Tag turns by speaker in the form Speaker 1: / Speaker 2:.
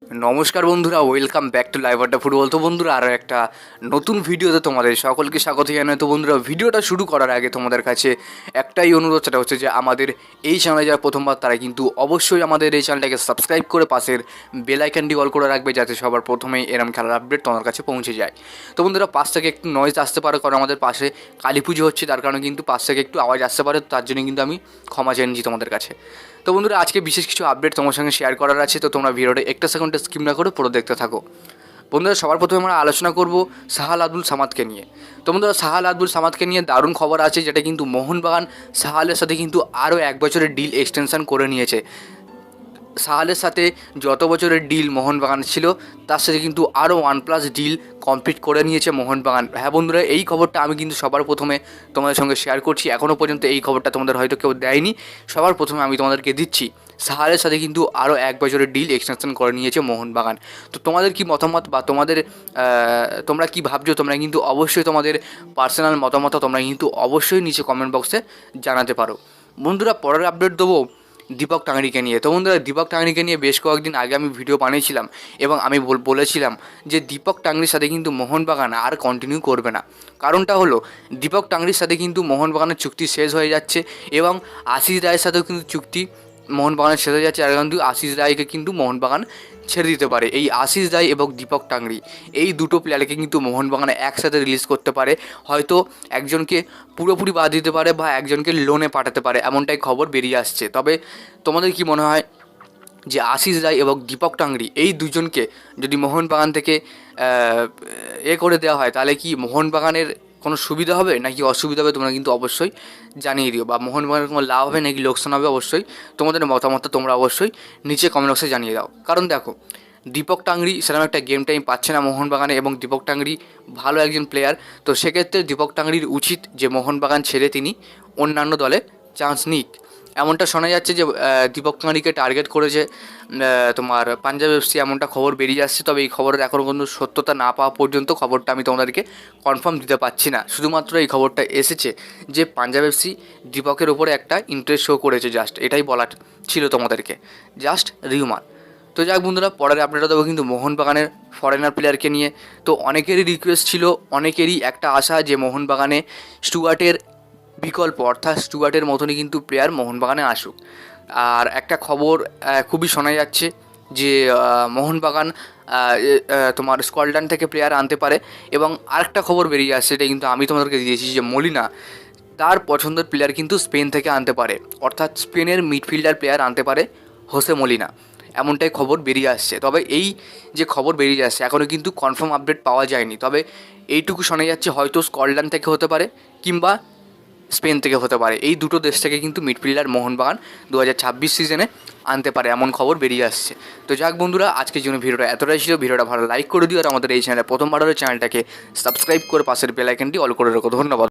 Speaker 1: নমস্কার বন্ধুরা, welcome back to live আড্ডা ফুটবল। তো বন্ধুরা, আরও একটা নতুন ভিডিওতে তোমাদের সকলকে স্বাগত জানাই। তো বন্ধুরা, ভিডিওটা শুরু করার আগে তোমাদের কাছে একটাই অনুরোধ, সেটা হচ্ছে যে আমাদের এই চ্যানেলে যারা প্রথমবার তারা কিন্তু অবশ্যই আমাদের এই চ্যানেলটাকে সাবস্ক্রাইব করে পাশের বেল আইকনটি অল করে রাখবে, যাতে সবার প্রথমেই এরম খেলার আপডেট তোমার কাছে পৌঁছে যায়। তো বন্ধুরা, পাশ থেকে একটু নয়েজ আসতে পারে, কারণ আমাদের পাশে কালী পুজো হচ্ছে, তার কারণে কিন্তু পাশ থেকে একটু আওয়াজ আসতে পারে, তার জন্য কিন্তু আমি ক্ষমা চেয়ে নিচ্ছি তোমাদের কাছে। তো বন্ধুরা, আজকে বিশেষ কিছু আপডেট তোমার সঙ্গে শেয়ার করার আছে, তো তোমরা ভিডিওটা একটা সেকেন্ডে স্কিপ না করে পুরো দেখতে থাকো। বন্ধুরা, সবার প্রথমে আমরা আলোচনা করব সাহাল আব্দুল সামাদকে নিয়ে। তো বন্ধুরা, সাহাল আব্দুল সামাদকে নিয়ে দারুণ খবর আছে, যেটা কিন্তু মোহনবাগান সাহালের সাথে কিন্তু আরও 1 বছরের ডিল এক্সটেনশন করে নিয়েছে। সাহালের সাথে যত বছরের ডিল মোহনবাগান ছিল, তার সাথে কিন্তু আরও 1+ ডিল কমপ্লিট করে নিয়েছে মোহনবাগান। হ্যাঁ বন্ধুরা, এই খবরটা আমি কিন্তু সবার প্রথমে তোমাদের সঙ্গে শেয়ার করছি। এখনও পর্যন্ত এই খবরটা তোমাদের হয়তো কেউ দেয়নি, সবার প্রথমে আমি তোমাদেরকে দিচ্ছি। সাহালের সাথে কিন্তু আরও 1 বছরের ডিল এক্সটেনশন করে নিয়েছে মোহনবাগান। তো তোমাদের কি মতামত, বা তোমরা কি ভাবছো, তোমরা কিন্তু অবশ্যই তোমাদের পার্সোনাল মতামত তোমরা কিন্তু অবশ্যই নিচে কমেন্ট বক্সে জানাতে পারো। বন্ধুরা, পরের আপডেট দেবো দীপক টাংরিকে নিয়ে। তো বন্ধুরা, দীপক টাংরিকে নিয়ে বেশ কয়েকদিন আগে আমি ভিডিও বানিয়েছিলাম এবং আমি বলেছিলাম যে দীপক টাংরির সাথে কিন্তু মোহনবাগান আর কন্টিনিউ করবে না। কারণটা হলো, দীপক টাংরির সাথে কিন্তু মোহনবাগানের চুক্তি শেষ হয়ে যাচ্ছে এবং আশিস রায়ের সাথেও কিন্তু চুক্তি মোহনবাগানের শেষ হয়ে যাচ্ছে। আর কিন্তু আশিস রায়কে কিন্তু মোহনবাগান ছেড়ে দিতে পারে। এই আশিস রায় এবং দীপক টাংরি, এই দুটো প্লেয়ারকে কিন্তু মোহনবাগানে একসাথে রিলিজ করতে পারে। হয়তো একজনকে পুরোপুরি বাদ দিতে পারে বা একজনকে লোনে পাঠাতে পারে, এমনটাই খবর বেরিয়ে আসছে। তবে তোমাদের কি মনে হয় যে আশিস রায় এবং দীপক টাংরি এই দুজনকে যদি মোহনবাগান থেকে করে দেওয়া হয়, তাহলে কি মোহনবাগানের কোনো সুবিধা হবে নাকি অসুবিধা হবে? তোমরা কিন্তু অবশ্যই জানিয়ে দিও। বা মোহনবাগানের কোনো লাভ হবে নাকি লোকসান হবে, অবশ্যই তোমাদের মতামত তোমরা অবশ্যই নিচে কমেন্ট বক্সে জানিয়ে দাও। কারণ দেখো, দীপক টাংরি সেরকম একটা গেম টাইম পাচ্ছে না মোহনবাগানে, এবং দীপক টাংরি ভালো একজন প্লেয়ার। তো সেক্ষেত্রে দীপক টাংরির উচিত যে মোহনবাগান ছেড়ে তিনি অন্যান্য দলে চান্স নিক। এমনটা শোনা যাচ্ছে যে দীপক টাংরিকে টার্গেট করেছে তোমার পাঞ্জাব এফসি, এমনটা খবর বেরিয়ে আসছে। তবে এই খবরের এখনও কিন্তু সত্যতা না পাওয়া পর্যন্ত খবরটা আমি তোমাদেরকে কনফার্ম দিতে পারছি না। শুধুমাত্র এই খবরটা এসেছে যে পাঞ্জাব এফসি দীপকের ওপরে একটা ইন্টারেস্ট শো করেছে, জাস্ট এটাই বলার ছিল তোমাদেরকে, জাস্ট রিউমার। তো যাক বন্ধুরা, পরের আপডেটটা দেবো কিন্তু মোহনবাগানের ফরেনার প্লেয়ারকে নিয়ে। তো অনেকেরই রিকোয়েস্ট ছিল, অনেকেরই একটা আশা যে মোহনবাগানে স্টুয়ার্টের বিকল্প, অর্থাৎ স্টুয়ার্টের মতনই কিন্তু প্লেয়ার মোহনবাগানে আসুক। আর একটা খবর খুবই শোনা যাচ্ছে যে মোহনবাগান তোমার স্কটল্যান্ড থেকে প্লেয়ার আনতে পারে। এবং আরেকটা খবর বেরিয়ে আসছে, এটা কিন্তু আমি তোমাদেরকে দিয়েছি, যে মলিনা তার পছন্দের প্লেয়ার কিন্তু স্পেন থেকে আনতে পারে, অর্থাৎ স্পেনের মিডফিল্ডার প্লেয়ার আনতে পারে হোসে মলিনা, এমনটাই খবর বেরিয়ে আসছে। তবে এই যে খবর বেরিয়ে আসছে, এখনও কিন্তু কনফার্ম আপডেট পাওয়া যায়নি। তবে এইটুকু শোনা যাচ্ছে, হয়তো স্কটল্যান্ড থেকে হতে পারে কিংবা স্পেন থেকে হতে পারে। এই দুটো দেশ থেকে কিন্তু মিডফিল্ডার মোহনবাগান 2026 সিজনে আনতে পারে, এমন খবর বেরিয়ে আসছে। তো যাক বন্ধুরা, আজকের জন্য ভিডিওটা এতটাই ছিল। ভিডিওটা ভালো লাইক করে দিও, আর আমাদের এই চ্যানেলে প্রথমবার হলে চ্যানেলটাকে সাবস্ক্রাইব করে পাশের বেল আইকনটি অল করে রাখো। ধন্যবাদ।